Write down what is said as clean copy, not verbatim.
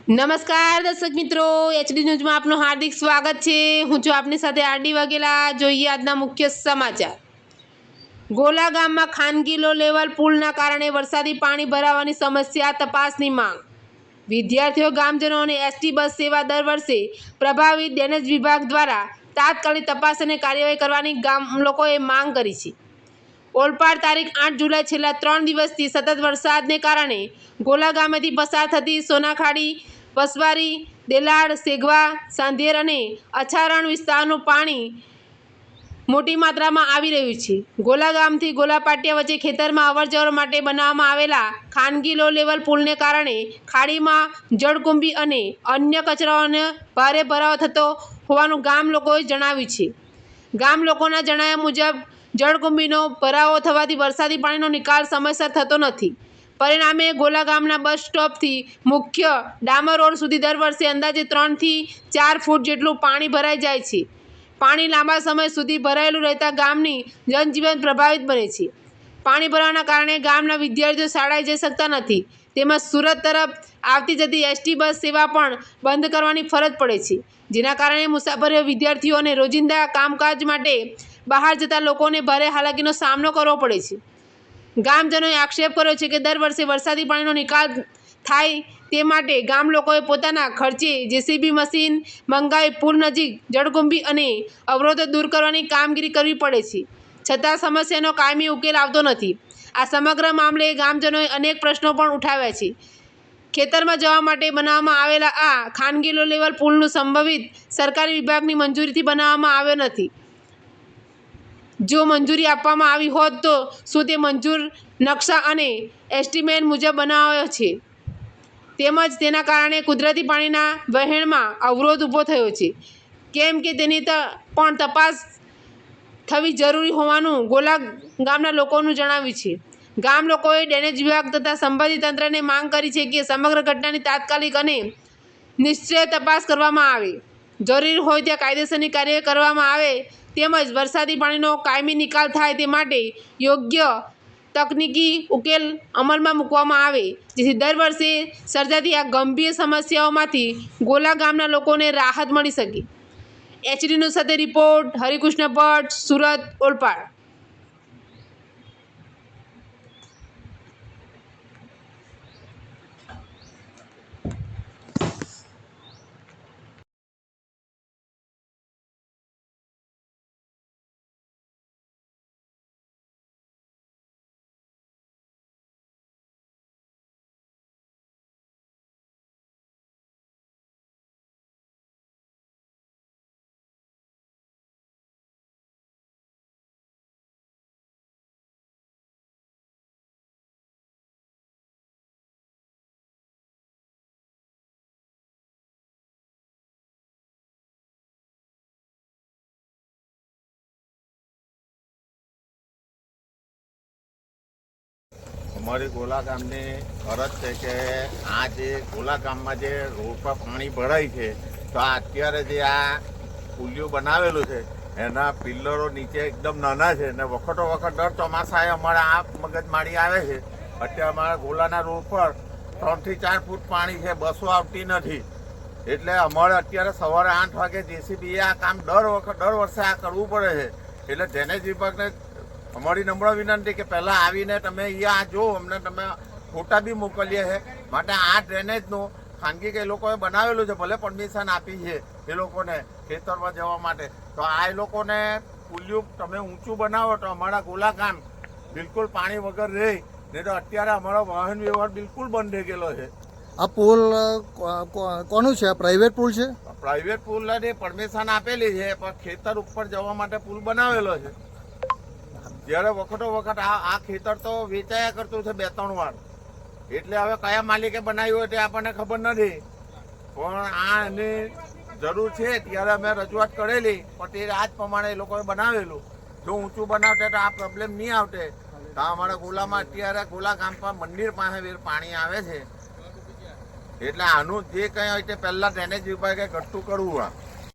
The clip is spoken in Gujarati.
નમસ્કાર દર્શક મિત્રો, એચડી ન્યૂઝમાં આપનું હાર્દિક સ્વાગત છે। હું છું આપની સાથે આરડી વાઘેલા। જોઈએ આજના મુખ્ય સમાચાર। ગોલા ગામમાં ખાનગી લો લેવલ પુલના કારણે વરસાદી પાણી ભરાવાની સમસ્યા, તપાસની માંગ। વિદ્યાર્થીઓ, ગામજનો અને એસટી બસ સેવા દર વર્ષે પ્રભાવિત ડ્રેનેજ વિભાગ દ્વારા તાત્કાલિક તપાસ અને કાર્યવાહી કરવાની ગામ લોકોએ માંગ કરી છે। ઓલપાડ તારીખ 8 જુલાઈ છેલ્લા 3 દિવસથી સતત વરસાદને કારણે ગોલા ગામેથી પસાર થતી સોનાખાડી, વસવારી, દેલાડ, સેગવા, સાંધેર અને અછારણ વિસ્તારનું પાણી મોટી માત્રામાં આવી રહ્યું છે। ગોલા ગામથી ગોલા પાટિયા વચ્ચે ખેતરમાં અવરજવર માટે બનાવવામાં આવેલા ખાનગી લો લેવલ પુલને કારણે ખાડીમાં જળકુંભી અને અન્ય કચરાઓનો ભારે ભરાવો થતો હોવાનું ગામ લોકોએ જણાવ્યું છે। ગામ લોકોના જણાવ્યા મુજબ જળકુંભીનો ભરાવો થવાથી વરસાદી પાણીનો નિકાલ સમયસર થતો નથી। પરિણામે ગોલા ગામના બસ સ્ટોપથી મુખ્ય ડામર રોડ સુધી દર વર્ષે અંદાજે 3 થી 4 ફૂટ જેટલું પાણી ભરાઈ જાય છે। પાણી લાંબા સમય સુધી ભરાયેલું રહેતા ગામની જનજીવન પ્રભાવિત બને છે। પાણી ભરાવાના કારણે ગામના વિદ્યાર્થીઓ શાળાએ જઈ શકતા નથી, તેમજ સુરત તરફ આવતી જતી એસટી બસ સેવા પણ બંધ કરવાની ફરજ પડે છે, જેના કારણે મુસાફરો, વિદ્યાર્થીઓ અને રોજિંદા કામકાજ માટે બહાર જતા લોકોને ભારે હાલાકીનો સામનો કરવો પડે છે। ગામજનોએ આક્ષેપ કર્યો છે કે દર વર્ષે વરસાદી પાણીનો નિકાલ થાય તે માટે ગામ લોકોએ પોતાના ખર્ચે જેસીબી મશીન મંગાવી પુલ નજીક જળકુંભી અને અવરોધો દૂર કરવાની કામગીરી કરવી પડે છે, છતાં સમસ્યાનો કાયમી ઉકેલ આવતો નથી। આ સમગ્ર મામલે ગામજનોએ અનેક પ્રશ્નો પણ ઉઠાવ્યા છે। ખેતરમાં જવા માટે બનાવવામાં આવેલા આ ખાનગી લો લેવલ પુલનું સંભવિત સરકારી વિભાગની મંજૂરીથી બનાવવામાં આવ્યો નથી। જો મંજૂરી આપવામાં આવી હોત તો શું તે મંજૂર નકશા અને એસ્ટિમેટ મુજબ બનાવાયો છે, તેમજ તેના કારણે કુદરતી પાણીના વહેણમાં અવરોધ ઊભો થયો છે, કેમ કે તેની પણ તપાસ થવી જરૂરી હોવાનું ગોલા ગામના લોકોનું જણાવ્યું છે। ગામ લોકોએ ડ્રેનેજ વિભાગ તથા સંબંધિત તંત્રને માંગ કરી છે કે સમગ્ર ઘટનાની તાત્કાલિક અને નિશ્ચિત તપાસ કરવામાં આવે, જરૂરી હોય ત્યાં કાયદેસરની કાર્યવાહી કરવામાં આવે, તેમજ વરસાદી પાણીનો કાયમી નિકાલ થાય તે માટે યોગ્ય તકનીકી ઉકેલ અમલમાં મૂકવામાં આવે, જેથી દર વર્ષે સર્જાતી આ ગંભીર સમસ્યાઓમાંથી ગોલા ગામના લોકોને રાહત મળી શકે। એચડી ન્યૂઝ સાથે રિપોર્ટ હરિકૃષ્ણ ભટ્ટ, સુરત, ઓલપાડ। અમારી ગોલા ગામની ફરજ છે કે આ જે ગોલા ગામમાં જે રોડ પર પાણી ભરાય છે, તો આ અત્યારે જે આ પુલિયું બનાવેલું છે એના પિલ્લરો નીચે એકદમ નાના છે ને વખતો વખત દર ચોમાસાએ અમારે આ મગજમારી આવે છે। અત્યારે અમારા ગોલાના રોડ પર 3 થી 4 ફૂટ પાણી છે, બસો આવતી નથી, એટલે અમારે અત્યારે સવારે 8 વાગે જેસીબી આ કામ દર વર્ષે આ કરવું પડે છે। એટલે ડ્રેનેજ વિભાગને અમારી નમ્ર વિનંતી કે પહેલાં આવીને તમે અહીંયા જો, અમને તમે ફોટા બી મોકલીએ છે, માટે આ ડ્રેનેજનું ખાનગી કે એ લોકોએ બનાવેલું છે, ભલે પરમિશન આપી છે એ લોકોને ખેતરમાં જવા માટે, તો આ એ લોકોને પુલિયું તમે ઊંચું બનાવો તો અમારા ગોલા ગામ બિલકુલ પાણી વગર રહે, નહીં તો અત્યારે અમારો વાહન વ્યવહાર બિલકુલ બંધ થઈ ગયેલો છે। આ પુલ કોનું છે? પ્રાઇવેટ પુલ છે? પ્રાઇવેટ પુલની પરમિશન આપેલી છે, પણ ખેતર ઉપર જવા માટે પુલ બનાવેલો છે। જ્યારે વખતો વખત આ ખેતર તો વેચાયા કરતું છે 2-3 વાર, એટલે હવે કયા માલિકે બનાવ્યું હોય તે આપણને ખબર નથી, પણ આ એની જરૂર છે ત્યારે અમે રજૂઆત કરેલી, પણ તે આજ પ્રમાણે એ લોકોએ બનાવેલું। જો ઊંચું બનાવતે તો આ પ્રોબ્લેમ નહીં આવતે। તો અમારા ગોલામાં અત્યારે ગોલા ગામ પર મંદિર પાસે પાણી આવે છે, એટલે આનું જે કંઈ હોય તે પહેલાં ડ્રેનેજ વિભાગે ઘટતું કરવું આ